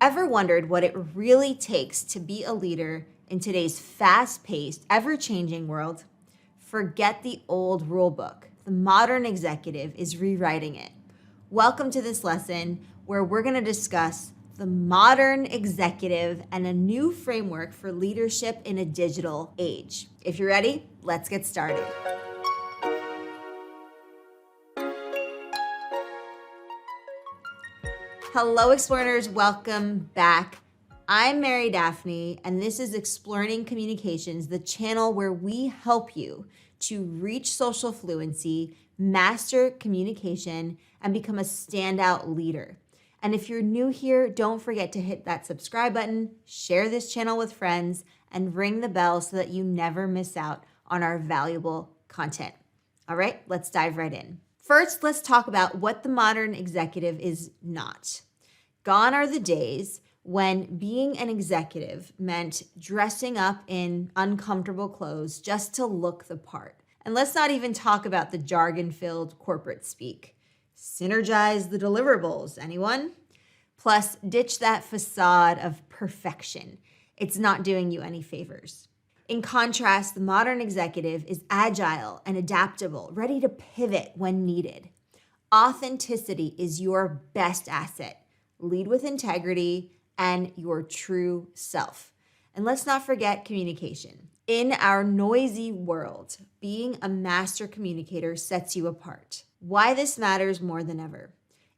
Ever wondered what it really takes to be a leader in today's fast-paced, ever-changing world? Forget the old rulebook. The modern executive is rewriting it. Welcome to this lesson where we're going to discuss the modern executive and a new framework for leadership in a digital age. If you're ready, let's get started. Hello, Explearners. Welcome back. I'm Daphne, and this is Explearning Communications, the channel where we help you to reach social fluency, master communication, and become a standout leader. And if you're new here, don't forget to hit that subscribe button, share this channel with friends, and ring the bell so that you never miss out on our valuable content. All right, let's dive right in. First, let's talk about what the modern executive is not. Gone are the days when being an executive meant dressing up in uncomfortable clothes just to look the part. And let's not even talk about the jargon-filled corporate speak. Synergize the deliverables, anyone? Plus, ditch that facade of perfection. It's not doing you any favors. In contrast, the modern executive is agile and adaptable, ready to pivot when needed. Authenticity is your best asset. Lead with integrity and your true self. And let's not forget communication. In our noisy world, being a master communicator sets you apart. Why this matters more than ever.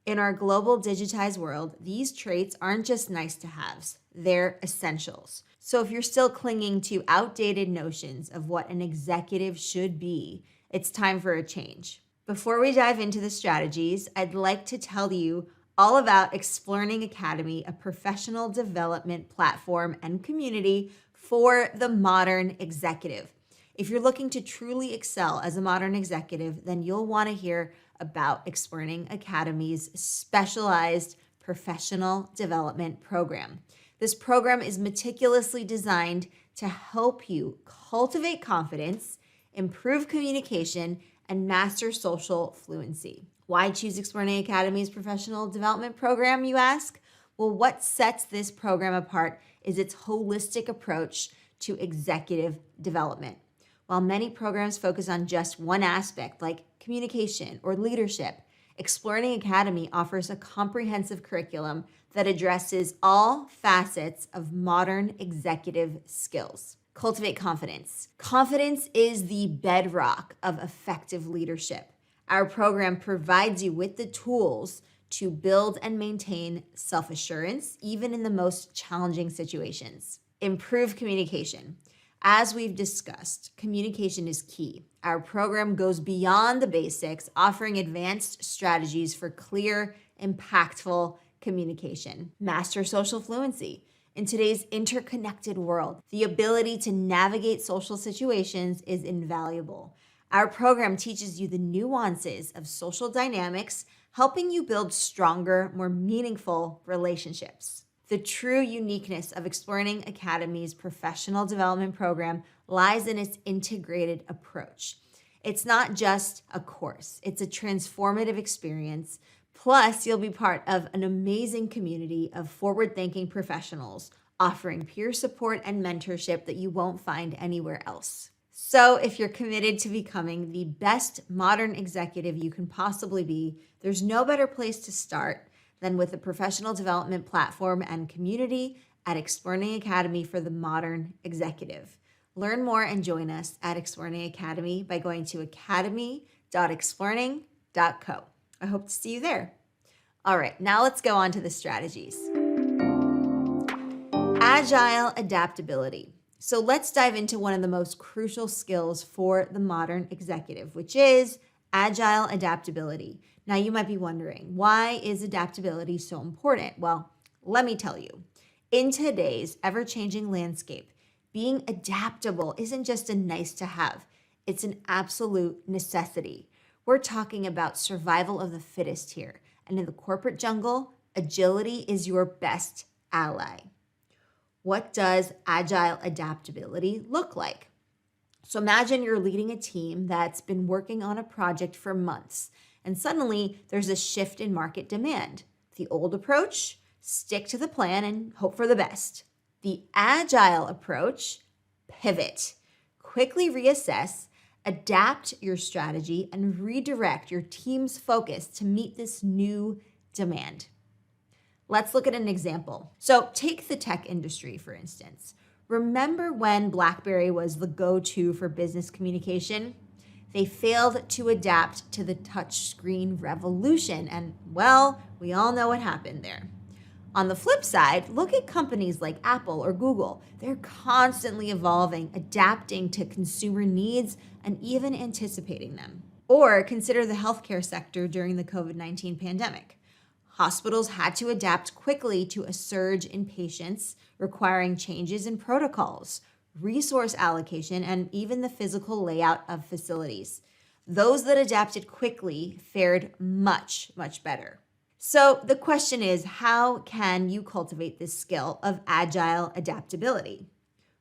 In our global digitized world, these traits aren't just nice to haves, they're essentials. So if you're still clinging to outdated notions of what an executive should be, it's time for a change. Before we dive into the strategies, I'd like to tell you all about Explearning Academy, a professional development platform and community for the modern executive. If you're looking to truly excel as a modern executive, then you'll want to hear about Explearning Academy's specialized professional development program. This program is meticulously designed to help you cultivate confidence, improve communication, and master social fluency. Why choose Explearning Academy's professional development program, you ask? Well, what sets this program apart is its holistic approach to executive development. While many programs focus on just one aspect, like communication or leadership, Explearning Academy offers a comprehensive curriculum that addresses all facets of modern executive skills. Cultivate confidence. Confidence is the bedrock of effective leadership. Our program provides you with the tools to build and maintain self-assurance, even in the most challenging situations. Improve communication. As we've discussed, communication is key. Our program goes beyond the basics, offering advanced strategies for clear, impactful communication. Master social fluency. In today's interconnected world, the ability to navigate social situations is invaluable. Our program teaches you the nuances of social dynamics, helping you build stronger, more meaningful relationships. The true uniqueness of Explearning Academy's professional development program lies in its integrated approach. It's not just a course, it's a transformative experience. Plus, you'll be part of an amazing community of forward-thinking professionals offering peer support and mentorship that you won't find anywhere else. So if you're committed to becoming the best modern executive you can possibly be, there's no better place to start than with a professional development platform and community at Explearning Academy for the modern executive. Learn more and join us at Explearning Academy by going to academy.explearning.co. I hope to see you there. All right, now let's go on to the strategies. Agile adaptability. So let's dive into one of the most crucial skills for the modern executive, which is agile adaptability. Now you might be wondering, why is adaptability so important? Well, let me tell you. In today's ever-changing landscape, being adaptable isn't just a nice to have, it's an absolute necessity. We're talking about survival of the fittest here. And in the corporate jungle, agility is your best ally. What does agile adaptability look like? So imagine you're leading a team that's been working on a project for months, and suddenly there's a shift in market demand. The old approach, Stick to the plan and hope for the best. The agile approach, pivot. Quickly reassess, adapt your strategy, and redirect your team's focus to meet this new demand. Let's look at an example. So take the tech industry, for instance. Remember when BlackBerry was the go-to for business communication? They failed to adapt to the touchscreen revolution, and well, we all know what happened there. On the flip side, look at companies like Apple or Google. They're constantly evolving, adapting to consumer needs, and even anticipating them. Or consider the healthcare sector during the COVID-19 pandemic. Hospitals had to adapt quickly to a surge in patients, requiring changes in protocols, resource allocation, and even the physical layout of facilities. Those that adapted quickly fared much, much better. So the question is, how can you cultivate this skill of agile adaptability?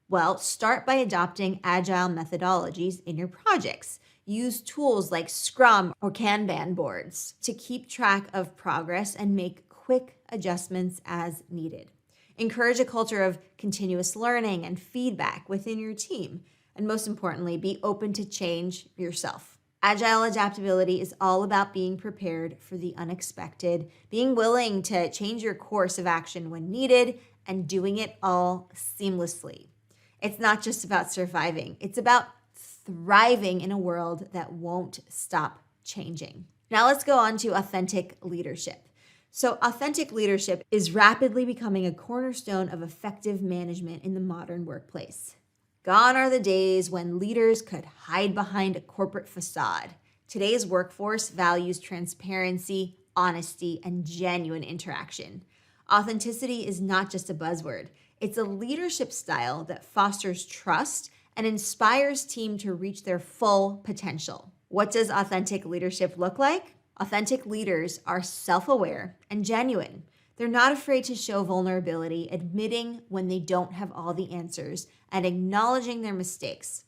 Well, start by adopting agile methodologies in your projects. Use tools like Scrum or Kanban boards to keep track of progress and make quick adjustments as needed. Encourage a culture of continuous learning and feedback within your team. And most importantly, be open to change yourself. Agile adaptability is all about being prepared for the unexpected, being willing to change your course of action when needed, and doing it all seamlessly. It's not just about surviving. It's about thriving in a world that won't stop changing. Now let's go on to authentic leadership. So authentic leadership is rapidly becoming a cornerstone of effective management in the modern workplace. Gone are the days when leaders could hide behind a corporate facade. Today's workforce values transparency, honesty, and genuine interaction. Authenticity is not just a buzzword. It's a leadership style that fosters trust and inspires team to reach their full potential. What does authentic leadership look like? Authentic leaders are self-aware and genuine. They're not afraid to show vulnerability, admitting when they don't have all the answers, and acknowledging their mistakes.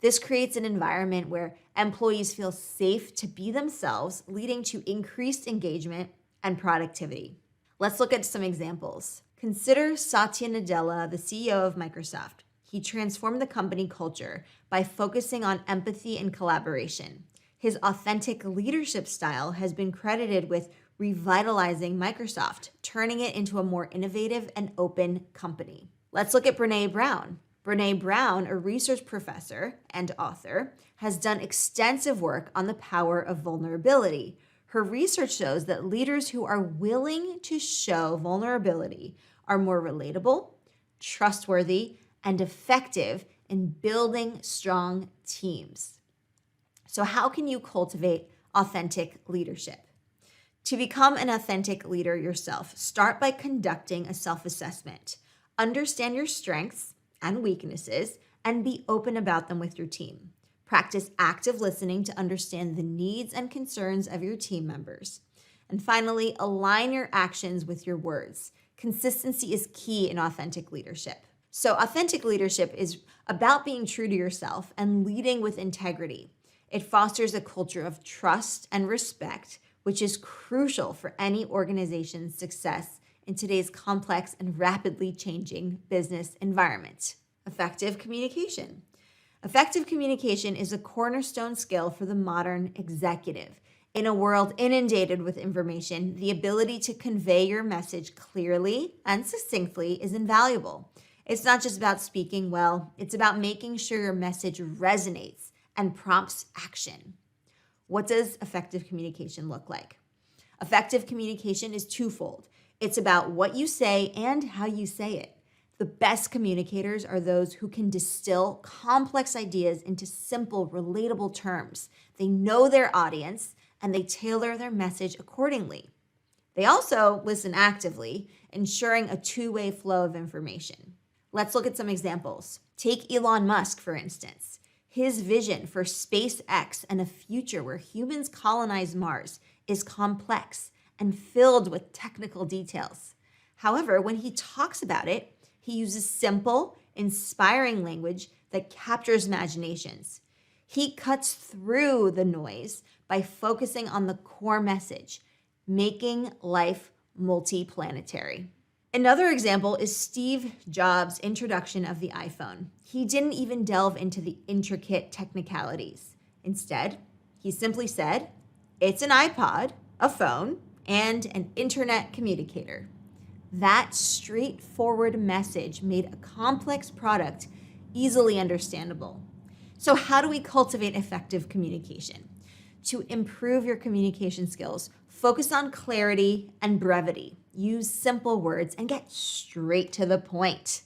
This creates an environment where employees feel safe to be themselves, leading to increased engagement and productivity. Let's look at some examples. Consider Satya Nadella, the CEO of Microsoft. He transformed the company culture by focusing on empathy and collaboration. His authentic leadership style has been credited with revitalizing Microsoft, turning it into a more innovative and open company. Let's look at Brené Brown. Brené Brown, a research professor and author, has done extensive work on the power of vulnerability. Her research shows that leaders who are willing to show vulnerability are more relatable, trustworthy, and effective in building strong teams. So how can you cultivate authentic leadership? To become an authentic leader yourself, start by conducting a self-assessment. Understand your strengths and weaknesses and be open about them with your team. Practice active listening to understand the needs and concerns of your team members. And finally, align your actions with your words. Consistency is key in authentic leadership. So authentic leadership is about being true to yourself and leading with integrity. It fosters a culture of trust and respect, which is crucial for any organization's success in today's complex and rapidly changing business environment. Effective communication. Effective communication is a cornerstone skill for the modern executive. In a world inundated with information, the ability to convey your message clearly and succinctly is invaluable. It's not just about speaking well, it's about making sure your message resonates and prompts action. What does effective communication look like? Effective communication is twofold. It's about what you say and how you say it. The best communicators are those who can distill complex ideas into simple, relatable terms. They know their audience and they tailor their message accordingly. They also listen actively, ensuring a two-way flow of information. Let's look at some examples. Take Elon Musk, for instance. His vision for SpaceX and a future where humans colonize Mars is complex and filled with technical details. However, when he talks about it, he uses simple, inspiring language that captures imaginations. He cuts through the noise by focusing on the core message, making life multi-planetary. Another example is Steve Jobs' introduction of the iPhone. He didn't even delve into the intricate technicalities. Instead, he simply said, it's an iPod, a phone, and an internet communicator. That straightforward message made a complex product easily understandable. So how do we cultivate effective communication? To improve your communication skills, focus on clarity and brevity. Use simple words and get straight to the point.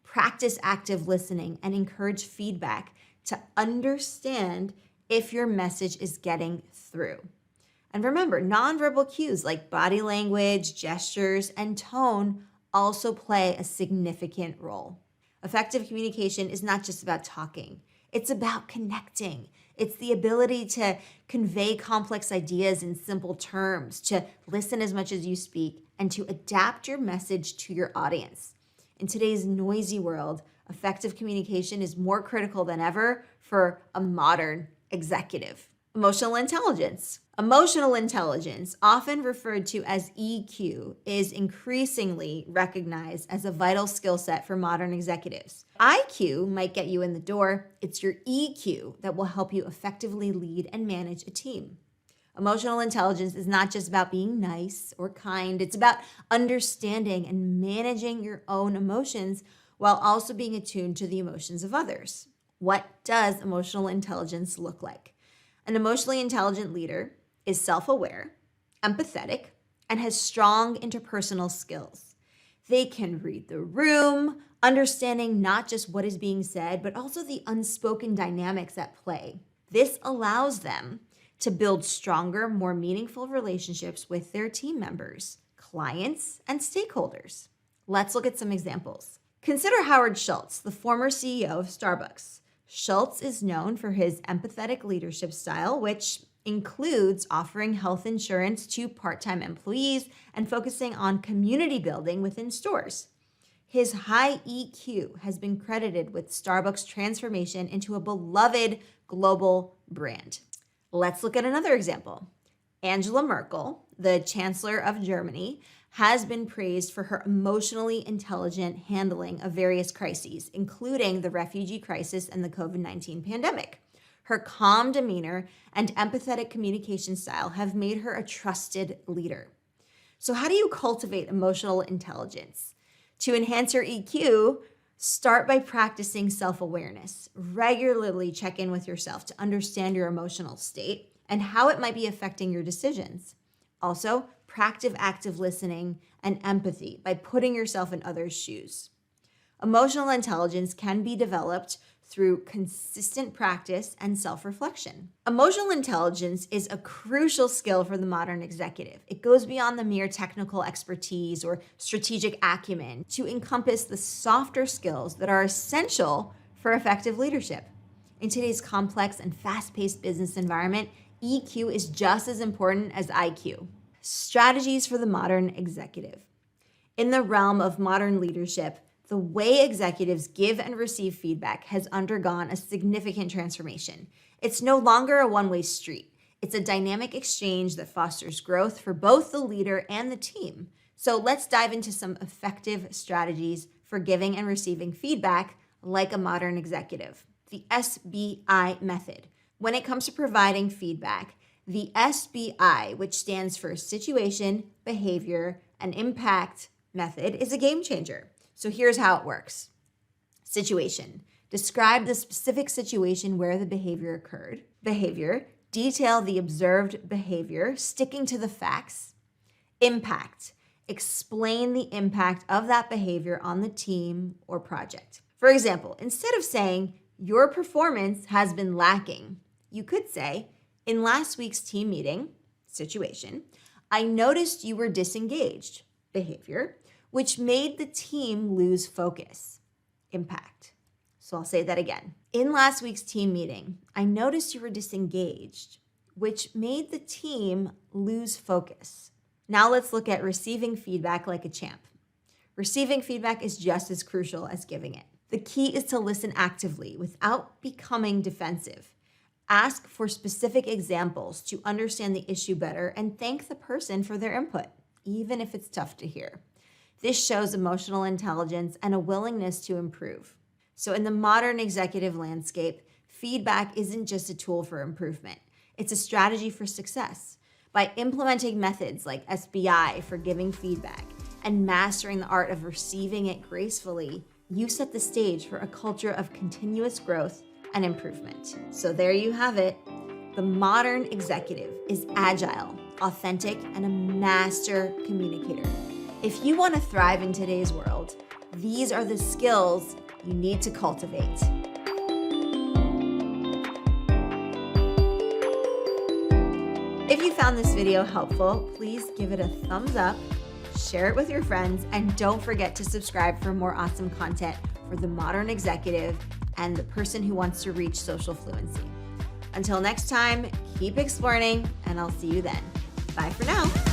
Practice active listening and encourage feedback to understand if your message is getting through. And remember, nonverbal cues like body language, gestures, and tone also play a significant role. Effective communication is not just about talking. It's about connecting. It's the ability to convey complex ideas in simple terms, to listen as much as you speak, and to adapt your message to your audience. In today's noisy world, effective communication is more critical than ever for a modern executive. Emotional intelligence. Emotional intelligence, often referred to as EQ, is increasingly recognized as a vital skill set for modern executives. IQ might get you in the door. It's your EQ that will help you effectively lead and manage a team. Emotional intelligence is not just about being nice or kind. It's about understanding and managing your own emotions while also being attuned to the emotions of others. What does emotional intelligence look like? An emotionally intelligent leader is self-aware, empathetic, and has strong interpersonal skills. They can read the room, understanding not just what is being said, but also the unspoken dynamics at play. This allows them to build stronger, more meaningful relationships with their team members, clients, and stakeholders. Let's look at some examples. Consider Howard Schultz, the former CEO of Starbucks. Schultz is known for his empathetic leadership style, which includes offering health insurance to part-time employees and focusing on community building within stores. His high EQ has been credited with Starbucks' transformation into a beloved global brand. Let's look at another example. Angela Merkel, the Chancellor of Germany, has been praised for her emotionally intelligent handling of various crises, including the refugee crisis and the COVID-19 pandemic. Her calm demeanor and empathetic communication style have made her a trusted leader. So how do you cultivate emotional intelligence? To enhance your EQ, start by practicing self-awareness. Regularly check in with yourself to understand your emotional state and how it might be affecting your decisions. Also, practice active listening and empathy by putting yourself in others' shoes. Emotional intelligence can be developed through consistent practice and self-reflection. Emotional intelligence is a crucial skill for the modern executive. It goes beyond the mere technical expertise or strategic acumen to encompass the softer skills that are essential for effective leadership. In today's complex and fast-paced business environment, EQ is just as important as IQ. Strategies for the modern executive. In the realm of modern leadership, the way executives give and receive feedback has undergone a significant transformation. It's no longer a one-way street. It's a dynamic exchange that fosters growth for both the leader and the team. So let's dive into some effective strategies for giving and receiving feedback like a modern executive. The SBI method. When it comes to providing feedback, the SBI, which stands for Situation, Behavior, and Impact method, is a game changer. So here's how it works. Situation. Describe the specific situation where the behavior occurred. Behavior. Detail the observed behavior, sticking to the facts. Impact. Explain the impact of that behavior on the team or project. For example, instead of saying, your performance has been lacking, you could say, in last week's team meeting, situation, I noticed you were disengaged, behavior, which made the team lose focus, impact. So I'll say that again. In last week's team meeting, I noticed you were disengaged, which made the team lose focus. Now let's look at receiving feedback like a champ. Receiving feedback is just as crucial as giving it. The key is to listen actively without becoming defensive. Ask for specific examples to understand the issue better and thank the person for their input. even if it's tough to hear. This shows emotional intelligence and a willingness to improve. So in the modern executive landscape, feedback isn't just a tool for improvement. It's a strategy for success. By implementing methods like SBI for giving feedback and mastering the art of receiving it gracefully, you set the stage for a culture of continuous growth and improvement. So there you have it. The modern executive is agile, authentic, and a master communicator. If you want to thrive in today's world, these are the skills you need to cultivate. If you found this video helpful, please give it a thumbs up, share it with your friends, and don't forget to subscribe for more awesome content for the modern executive and the person who wants to reach social fluency. Until next time, keep exploring, and I'll see you then. Bye for now.